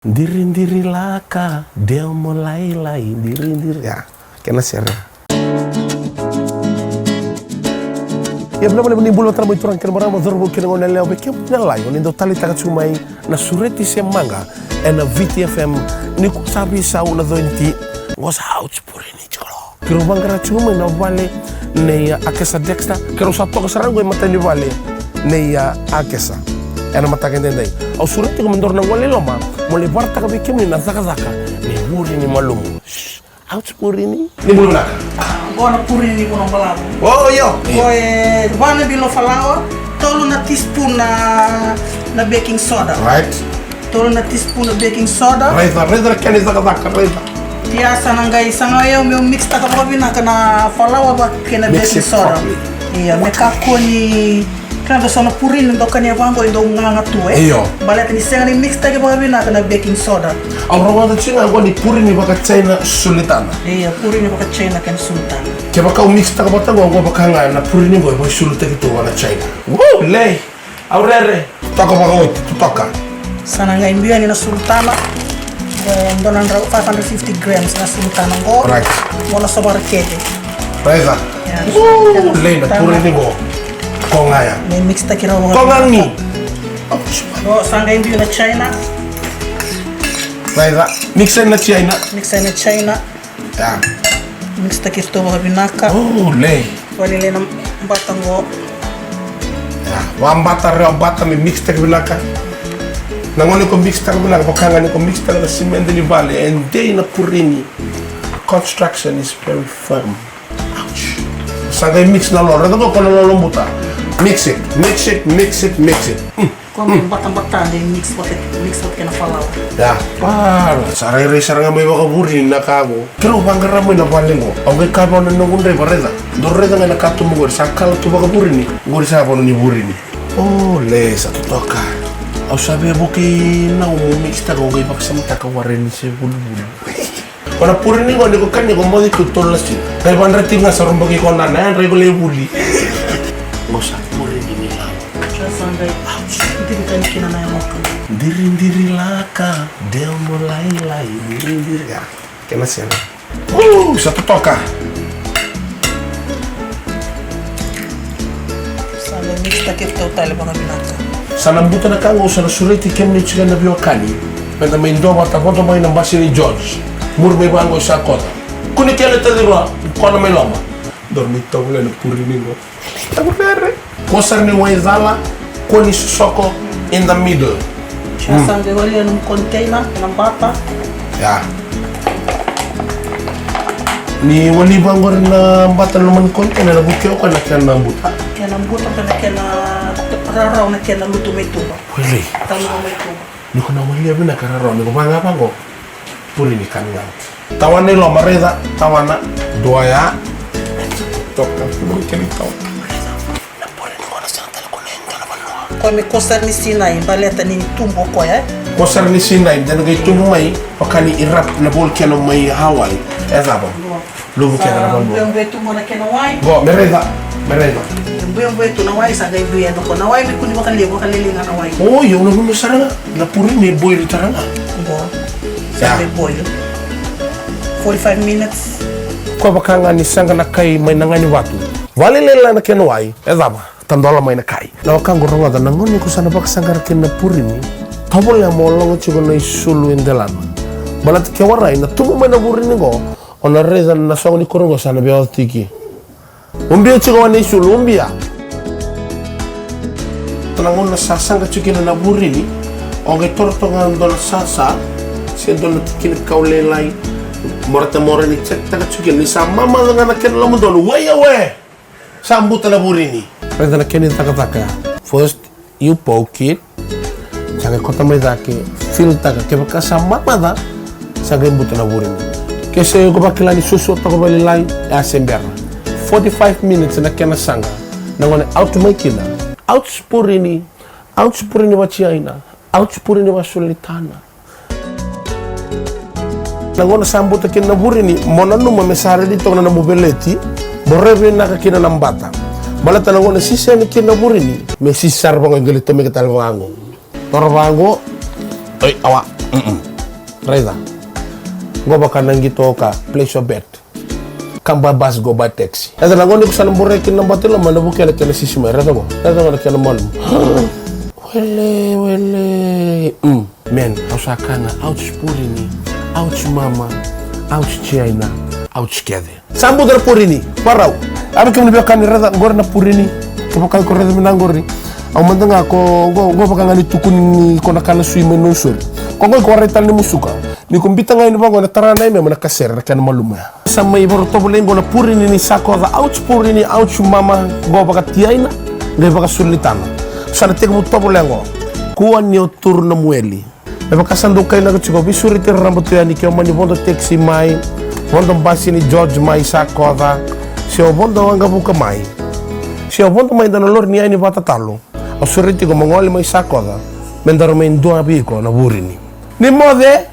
Diri-diri laka, dia mulai-lai, diri-diri. Ya, kena share. Ya belum menimbul trabalho itu orang kena marah zorbo kena ngone leo bekem nyalai oni do tali taka cumai na sureti semanga na VTFM ni ku sabi sa una dointi ngos hauts por ini cholo. Kiro bangara cuma na vale ne akesa dexta kiro sa toka sarango mata ni vale ne akesa. Ena mata kendendai. Au sureti ko mendor na wale loma, mole barta ka bekem ni na zaka ni buri ni malumu. Hauts por ini. Ni bulu na. Agora por ini ko nang balabo. Oh, yo. Koe bana bilo falawa, tolo na teaspoon na baking soda. Right. Tolo na teaspoon na baking soda. Reza kani zaka reza. Tiasa nangai sanga yo meu mix ta ka bina kana falawa ba kena baking soda. Iya, meka ko ni kana sono purin ndo kanya vango ndo nganga tu Iyo. Baleta ni senga ni mix ta ka bina kana baking soda. Au rawa chinga ngo ni puri ni baka China sulitana. Iya, purin baka China kan sultan. Ke baka mix ta bata ngo baka nga na puri ni ngo bo sulita kitu wana China. Woo, lei. Au rere. Toka baka oi, toka. Sana ngai mbia ni na sultana. Donan 550 grams na sultana ngo. Right. Wala sobar kete. Reza. Woo, Lei na puri ni ngo. Konga ya. May mix ta kira mo. Konga ni. Go sanga mbia na China. Reza. Mix na China. Mix na China. Ya. Mix ta kisto mo binaka. Oh, lei. Wali le na batango. Ya. Wambata mi mix ta bilaka. Nangoni ko mix ta bilaka baka ngani ko mix ta na cement ni vale and day na purini. Construction is very firm. Ouch. Sanga mix na loro ko na lolo buta. Mix it. Ko may batang-batang din mix what kana falaw. Ya. Paro, sarai saranga may baka burin na kago. Pero bangara mo na vale mo. Ang kay kabo na nungundre bareza. Doreza nga nakato mo gor sakala to baka burin ni. Gor sa bono ni burin ni. Oh, le sa totoka. Au sabi buki na mix ta ko gay baksamta ka warin si bulbul. Wana purin ni ko kanni ko modi tutol lasi. Kay bandra tinga sa rombagi ko na regular buli. Ngosa purin ni nila. Sanga hindi kan kina na mo. Diri-diri laka, dia mulai-lai, diri-diri ya. Kena siya. Satu toka. Sanga mix ta kito tali baka binaka. Sanambuta na kango sa nasuriti kem ni chiga na biwakani. Penda may ndoba tapoto may nambasi ni George. Murmay bango sa kota. Kuni kaya nitadiro, kona may loma. Dormito wala na puri ningo. Tago nere. Kosar ni Waizala, koni soko in the middle. Sanga wali nung container ng bata. Ya. Ni wali bango rin na bata naman konti na nabukyo ka na kaya nambuta. Kaya nang buta ka na kaya na raraw na kaya na luto may tuba. Wili. Talo may tuba. Ni ko na wali abin na kararo. Ni ko banga bango. Puri ni kanya. Tawan ni lo mareza. Tawana. Doya. Toka. Puri kini tau. Ko may kosar ni Sinay, baleta ni tumbo ko Kosar ni Sinay, dan gay tumay pakani irap na bol kaya may hawal. Ezabo. Lubu kaya na bol. Yung beto mo na kinaway. Go, mereza. Yung beto na way, sa gay buyan ko. Naway, may kundi makalilingan na way. Oh, yung naman masarang na puri ni boil tarang. Go. Sa may boil. 45 minutes. Ko baka nga ni sanga na kay may nangani watu. Walilela na kinaway. Ezabo. Tandola may nakai. Na wakang goronga da nangoni ko sana baka sangar kin na purini. Tabol ya molong chigo na isulu indelan. Balat ke warai na tumu may na purini go. Ona reza na songo ni korongo sana biya tiki. Umbia chigo na isulu umbia. Tanangon na sasanga chigo na purini. Oge torto nga ndo na sasa. Siendo na tiki na kaulelay. Morata ni cek taga chigo ni sa mama nga na ken lamu donu. Way. Sambuta na purini. Reza na keni taka. First, you poke it. Sanga kota may dake. Feel taka. Kaya baka sa mama sanga imbuto na burin. Kasi ko bakila ni susu tako balilay. Asember. 45 minutes na kena sanga. Nangone out may kina. Out spurini wa chiaina. Out spurini wa sulitana. Nangone sambuta kina burini. Monanu mamesare dito na namubeleti. Borebe na kakina nambata. Balata na ngona sisa ni kina burini. Me sisar bango galito me katal bango. Toro bango. Ay awa. Reza. Go baka nangito ka place your bet. Kamba bus go by taxi. Eda langoni ko sana mburekin na batilo manabuke na kena sisi mai. Reza go. Reza go na kena malu. Wele. Men, ausakana ouch purini. Ouch mama. Ouch China. Ouch kede. Sambu dar purini. Parau. Abi kemni biakani Reza ngor na purini. Kepakai ko Reza minangori. Au mandanga ko go baka ngani tukuni ko nakana sui menusur. Ko ko retal ni musuka. Ni kumbita ngai ni bango na tarana ime mana kaser na kana maluma. Sama iboro tobulen go na purini ni sako da ouch purini ouch mama go baka tiaina le baka sulitana. Sana tek mu tobulen go. Kuan ni otur na mueli. Le baka sandukai na ko bisuri ter rambutu ya ni ke mani bondo taxi mai. Bondo basi ni George mai sako da. Se o bondo anga buka mai. Se o bondo mai da lor ni ai ni bata talo. O suriti ko mangoli mai sako da. Mendaro mai ndua biko na burini. Ni mode